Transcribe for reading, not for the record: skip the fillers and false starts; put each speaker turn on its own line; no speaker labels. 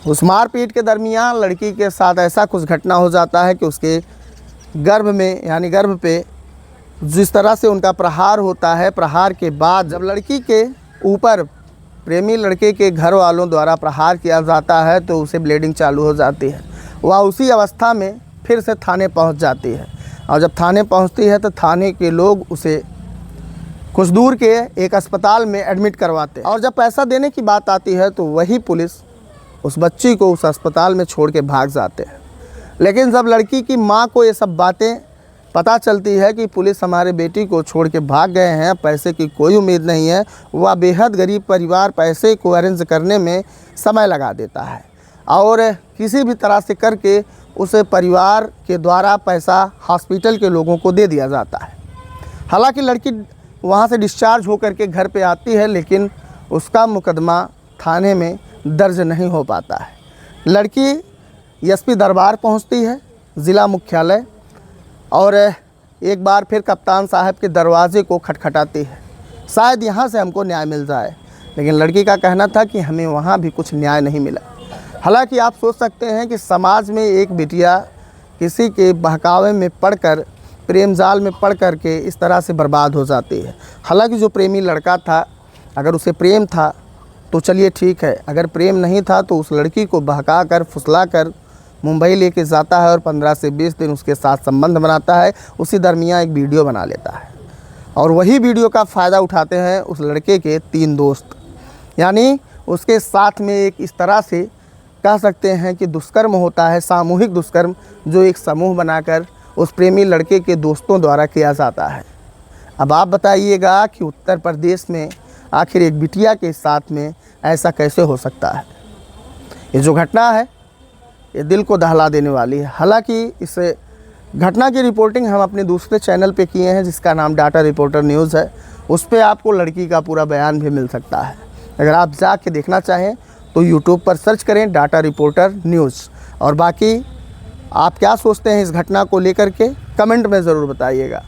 उस मारपीट के दरमियान लड़की के साथ ऐसा कुछ घटना हो जाता है कि उसके गर्भ में यानी गर्भ पे जिस तरह से उनका प्रहार होता है, प्रहार के बाद जब लड़की के ऊपर प्रेमी लड़के के घर वालों द्वारा प्रहार किया जाता है तो उसे ब्लीडिंग चालू हो जाती है। वह उसी अवस्था में फिर से थाने पहुंच जाती है और जब थाने पहुंचती है तो थाने के लोग उसे कुछ दूर के एक अस्पताल में एडमिट करवाते हैं और जब पैसा देने की बात आती है तो वही पुलिस उस बच्ची को उस अस्पताल में छोड़ के भाग जाते हैं। लेकिन जब लड़की की माँ को ये सब बातें पता चलती है कि पुलिस हमारे बेटी को छोड़ के भाग गए हैं, पैसे की कोई उम्मीद नहीं है, वह बेहद गरीब परिवार पैसे को अरेंज करने में समय लगा देता है और किसी भी तरह से करके उस परिवार के द्वारा पैसा हॉस्पिटल के लोगों को दे दिया जाता है। हालांकि लड़की वहां से डिस्चार्ज होकर के घर पे आती है लेकिन उसका मुकदमा थाने में दर्ज नहीं हो पाता है। लड़की एसपी दरबार पहुंचती है ज़िला मुख्यालय और एक बार फिर कप्तान साहब के दरवाजे को खटखटाती है, शायद यहाँ से हमको न्याय मिल जाए। लेकिन लड़की का कहना था कि हमें वहाँ भी कुछ न्याय नहीं मिला। हालांकि आप सोच सकते हैं कि समाज में एक बिटिया किसी के बहकावे में पड़कर, प्रेम जाल में पड़ कर के इस तरह से बर्बाद हो जाती है। हालांकि जो प्रेमी लड़का था, अगर उसे प्रेम था तो चलिए ठीक है, अगर प्रेम नहीं था तो उस लड़की को बहका कर फुसला कर मुंबई लेके जाता है और 15 से 20 दिन उसके साथ संबंध बनाता है। उसी दरमियान एक वीडियो बना लेता है और वही वीडियो का फ़ायदा उठाते हैं उस लड़के के 3 दोस्त, यानी उसके साथ में एक इस तरह से कह सकते हैं कि दुष्कर्म होता है, सामूहिक दुष्कर्म, जो एक समूह बनाकर उस प्रेमी लड़के के दोस्तों द्वारा किया जाता है। अब आप बताइएगा कि उत्तर प्रदेश में आखिर एक बिटिया के साथ में ऐसा कैसे हो सकता है। ये जो घटना है ये दिल को दहला देने वाली है। हालांकि इस घटना की रिपोर्टिंग हम अपने दूसरे चैनल पे किए हैं जिसका नाम डाटा रिपोर्टर न्यूज़ है। उस पर आपको लड़की का पूरा बयान भी मिल सकता है। अगर आप जाके देखना चाहें तो यूट्यूब पर सर्च करें डाटा रिपोर्टर न्यूज़। और बाकी आप क्या सोचते हैं इस घटना को लेकर के कमेंट में ज़रूर बताइएगा।